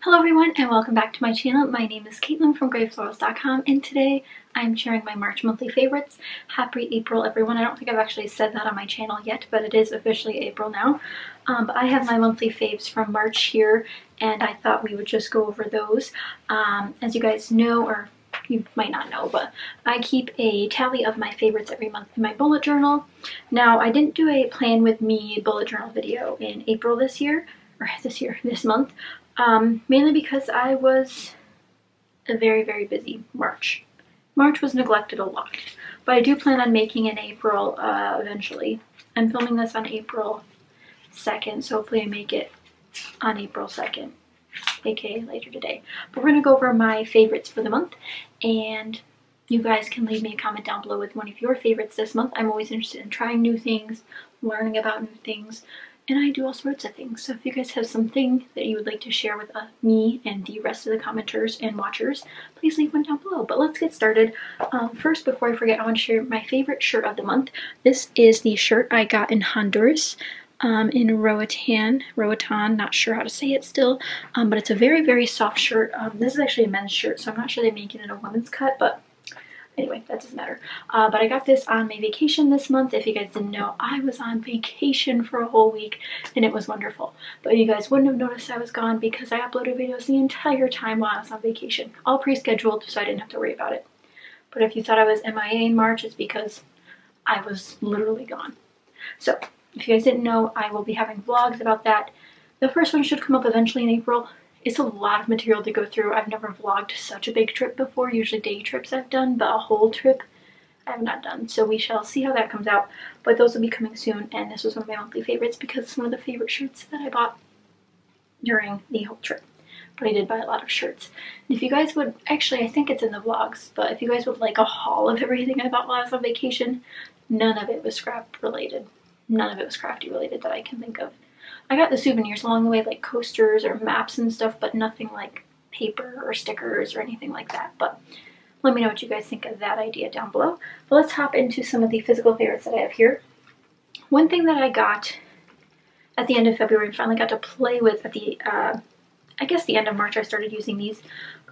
Hello everyone and welcome back to my channel. My name is Caitlin from Florals.com and today I'm sharing my March monthly favorites. Happy April everyone. I don't think I've actually said that on my channel yet, but it is officially April now. But I have my monthly faves from March here and I thought we would just go over those. As you guys know, or you might not know, but I keep a tally of my favorites every month in my bullet journal. Now I didn't do a plan with me bullet journal video in April this month. Mainly because I was a very busy March. March was neglected a lot, but I do plan on making in April eventually. I'm filming this on April 2nd, so hopefully I make it on April 2nd, aka later today. But we're going to go over my favorites for the month, and you guys can leave me a comment down below with one of your favorites this month. I'm always interested in trying new things, learning about new things, and I do all sorts of things. So if you guys have something that you would like to share with me and the rest of the commenters and watchers, please leave one down below. But let's get started. First, before I forget, I want to share my favorite shirt of the month. This is the shirt I got in Honduras in Roatan, not sure how to say it still, but it's a very soft shirt. This is actually a men's shirt, so I'm not sure they make it in a women's cut, but anyway, that doesn't matter. But I got this on my vacation this month. If you guys didn't know, I was on vacation for a whole week and it was wonderful. But you guys wouldn't have noticed I was gone because I uploaded videos the entire time while I was on vacation. All pre-scheduled, so I didn't have to worry about it. But if you thought I was MIA in March, it's because I was literally gone. So if you guys didn't know, I will be having vlogs about that. The first one should come up eventually in April. It's a lot of material to go through. I've never vlogged such a big trip before. Usually day trips I've done, but a whole trip I have not done. So we shall see how that comes out. But those will be coming soon, and this was one of my monthly favorites because it's one of the favorite shirts that I bought during the whole trip. But I did buy a lot of shirts. And if you guys would, actually I think it's in the vlogs, but if you guys would like a haul of everything I bought while I was on vacation, none of it was scrap related. None of it was crafty related that I can think of. I got the souvenirs along the way, like coasters or maps and stuff, but nothing like paper or stickers or anything like that. But let me know what you guys think of that idea down below. But let's hop into some of the physical favorites that I have here. One thing that I got at the end of February and finally got to play with at the, I guess the end of March I started using these,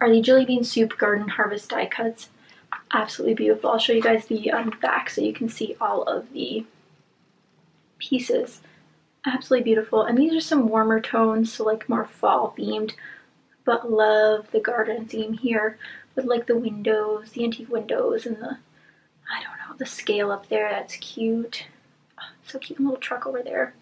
are the Jelly Bean Soup Garden Harvest die cuts. Absolutely beautiful. I'll show you guys the back so you can see all of the pieces. Absolutely beautiful, and these are some warmer tones, so like more fall themed, but love the garden theme here with like the windows, the antique windows, and the, I don't know, the scale up there. That's cute. Oh, so cute. Little truck over there.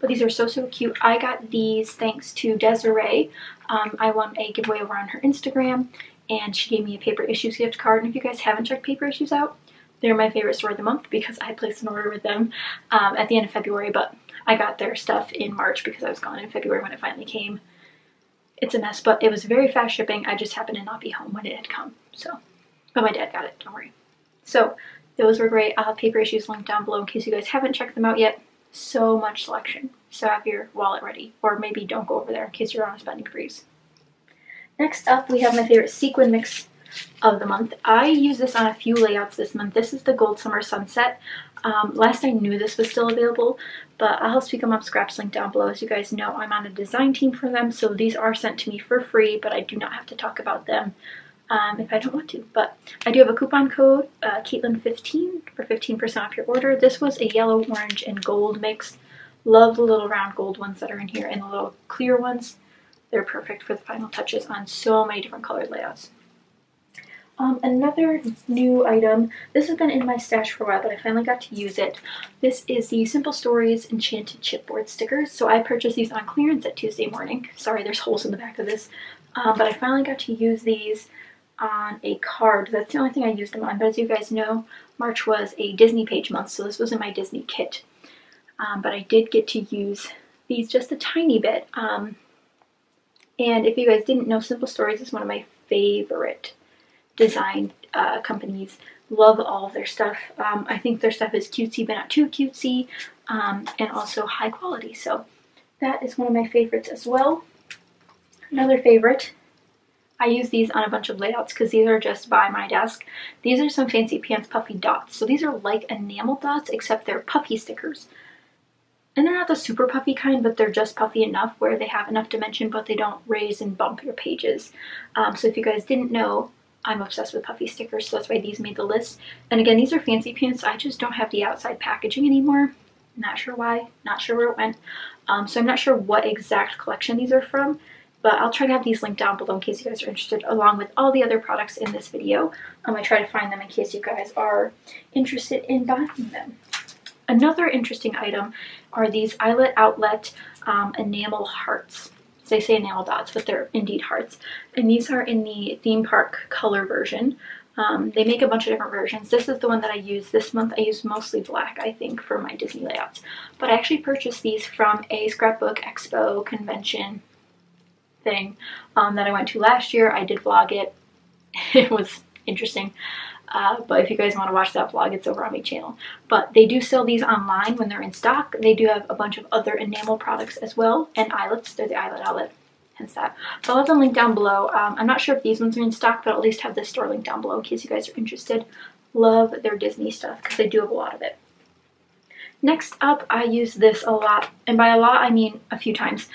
But these are so cute. I got these thanks to Desiree. I won a giveaway over on her Instagram, and she gave me a Paper Issues gift card. And if you guys haven't checked Paper Issues out, they're my favorite store of the month because I placed an order with them at the end of February, but I got their stuff in March because I was gone in February when it finally came. It's a mess, but it was very fast shipping. I just happened to not be home when it had come, so. But my dad got it, don't worry. So those were great. I'll have Paper Issues linked down below in case you guys haven't checked them out yet. So much selection. So have your wallet ready, or maybe don't go over there in case you're on a spending freeze. Next up, we have my favorite sequin mix of the month. I use this on a few layouts this month. This is the Gold Summer Sunset. Last I knew this was still available, but I'll have Speak 'em Up scraps linked down below. As you guys know, I'm on a design team for them, so these are sent to me for free, but I do not have to talk about them if I don't want to. But I do have a coupon code, Caitlin15, for 15% off your order. This was a yellow, orange, and gold mix. Love the little round gold ones that are in here, and the little clear ones. They're perfect for the final touches on so many different colored layouts. Another new item, this has been in my stash for a while, but I finally got to use it. This is the Simple Stories Enchanted Chipboard stickers. So I purchased these on clearance at Tuesday morning. Sorry, there's holes in the back of this. But I finally got to use these on a card. That's the only thing I used them on. But as you guys know, March was a Disney page month, so this wasn't my Disney kit. But I did get to use these just a tiny bit. And if you guys didn't know, Simple Stories is one of my favorite design companies. Love all of their stuff. I think their stuff is cutesy but not too cutesy, and also high quality, so that is one of my favorites as well. Another favorite, I use these on a bunch of layouts because these are just by my desk. These are some Fancy Pants Puffy dots. So these are like enamel dots except they're puffy stickers. And they're not the super puffy kind, but they're just puffy enough where they have enough dimension, but they don't raise and bump your pages. So if you guys didn't know, I'm obsessed with puffy stickers, so that's why these made the list. And again, these are fancy pants. I just don't have the outside packaging anymore. Not sure why, not sure where it went. So I'm not sure what exact collection these are from, but I'll try to have these linked down below in case you guys are interested, along with all the other products in this video. I try to find them in case you guys are interested in buying them. Another interesting item are these eyelet outlet enamel hearts. They say enamel dots, but they're indeed hearts. And these are in the theme park color version. They make a bunch of different versions. This is the one that I use this month. I use mostly black, I think, for my Disney layouts. But I actually purchased these from a scrapbook expo convention thing that I went to last year. I did vlog it. It was interesting. But if you guys want to watch that vlog, it's over on my channel. But they do sell these online when they're in stock. They do have a bunch of other enamel products as well, and eyelets. They're the eyelet outlet, hence that. So I'll have them linked down below. I'm not sure if these ones are in stock, but I'll at least have this store linked down below in case you guys are interested. Love their Disney stuff because they do have a lot of it. Next up, I use this a lot, and by a lot I mean a few times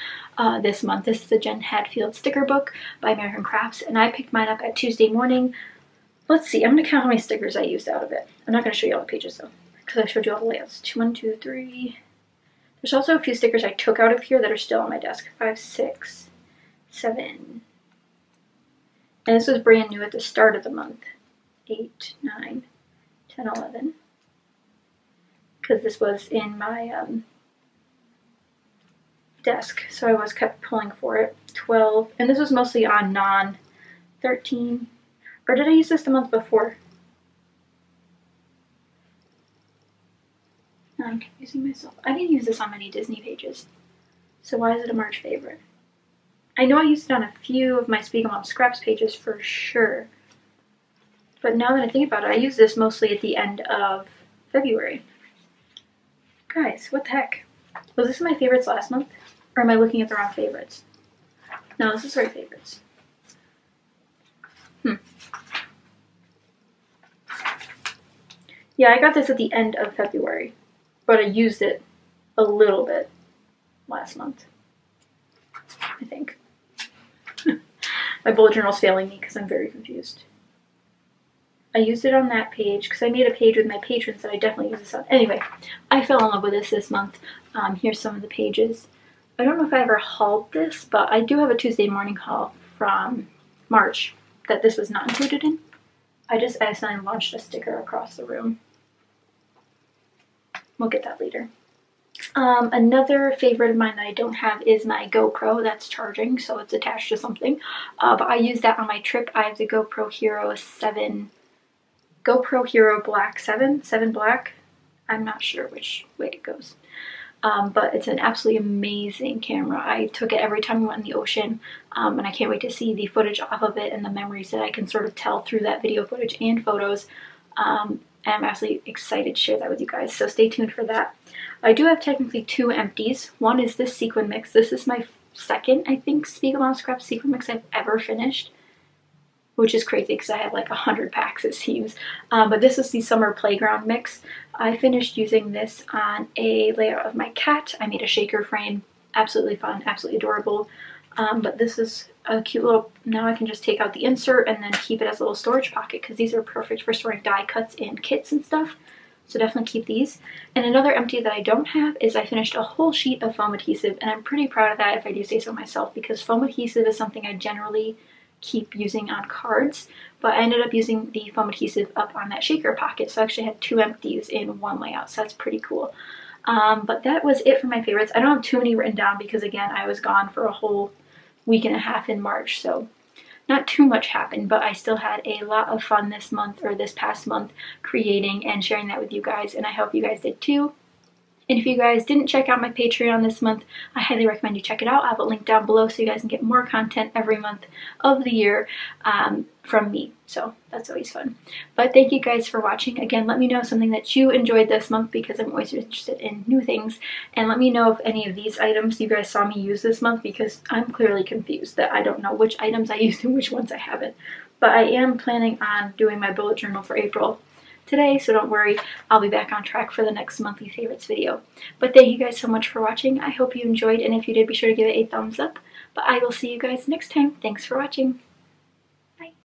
this month. This is the Jen Hadfield sticker book by American Crafts, and I picked mine up at Tuesday morning. Let's see, I'm going to count how many stickers I used out of it. I'm not going to show you all the pages though, because I showed you all the layouts. 1, 2, 3. There's also a few stickers I took out of here that are still on my desk. 5, 6, 7. And this was brand new at the start of the month. 8, 9, 10, 11. Because this was in my desk, so I was kept pulling for it. 12. And this was mostly on non. 13. Or did I use this the month before? No, I'm confusing myself. I didn't use this on many Disney pages. So why is it a March favorite? I know I used it on a few of my Speak Mom Scraps pages for sure. But now that I think about it, I used this mostly at the end of February. Guys, what the heck? Was this my favorites last month? Or am I looking at the wrong favorites? No, this is the right favorites. Yeah, I got this at the end of February, but I used it a little bit last month, I think. My bullet journal's failing me because I'm very confused. I used it on that page because I made a page with my patrons that I definitely use this on. Anyway, I fell in love with this month. Here's some of the pages. I don't know if I ever hauled this, but I do have a Tuesday morning haul from March that this was not included in. I just accidentally launched a sticker across the room. We'll get that later. Another favorite of mine that I don't have is my GoPro. That's charging, so it's attached to something. But I use that on my trip. I have the GoPro Hero 7, GoPro Hero Black 7 Black. I'm not sure which way it goes. But it's an absolutely amazing camera. I took it every time we went in the ocean, and I can't wait to see the footage off of it and the memories that I can sort of tell through that video footage and photos. And I'm absolutely excited to share that with you guys, so stay tuned for that. I do have technically 2 empties. One is this sequin mix. This is my second, I think, Speak Mom Scraps sequin mix I've ever finished, which is crazy because I have like 100 packs, it seems. But this is the Summer Playground mix. I finished using this on a layout of my cat. I made a shaker frame. Absolutely fun, absolutely adorable. But this is a cute little, now I can just take out the insert and then keep it as a little storage pocket because these are perfect for storing die cuts in kits and stuff. So definitely keep these. And another empty that I don't have is I finished a whole sheet of foam adhesive, and I'm pretty proud of that if I do say so myself, because foam adhesive is something I generally keep using on cards, but I ended up using the foam adhesive up on that shaker pocket, so I actually had 2 empties in one layout, so that's pretty cool. But that was it for my favorites. I don't have too many written down because, again, I was gone for a whole week and a half in March, so not too much happened, but I still had a lot of fun this month, or this past month, creating and sharing that with you guys, and I hope you guys did too. And if you guys didn't check out my Patreon this month, I highly recommend you check it out. I'll have a link down below so you guys can get more content every month of the year from me. So that's always fun. But thank you guys for watching. Again, let me know something that you enjoyed this month because I'm always interested in new things. And let me know if any of these items you guys saw me use this month, because I'm clearly confused that I don't know which items I used and which ones I haven't. But I am planning on doing my bullet journal for April today, so don't worry, I'll be back on track for the next monthly favorites video. But thank you guys so much for watching. I hope you enjoyed, and if you did, be sure to give it a thumbs up. But I will see you guys next time. Thanks for watching.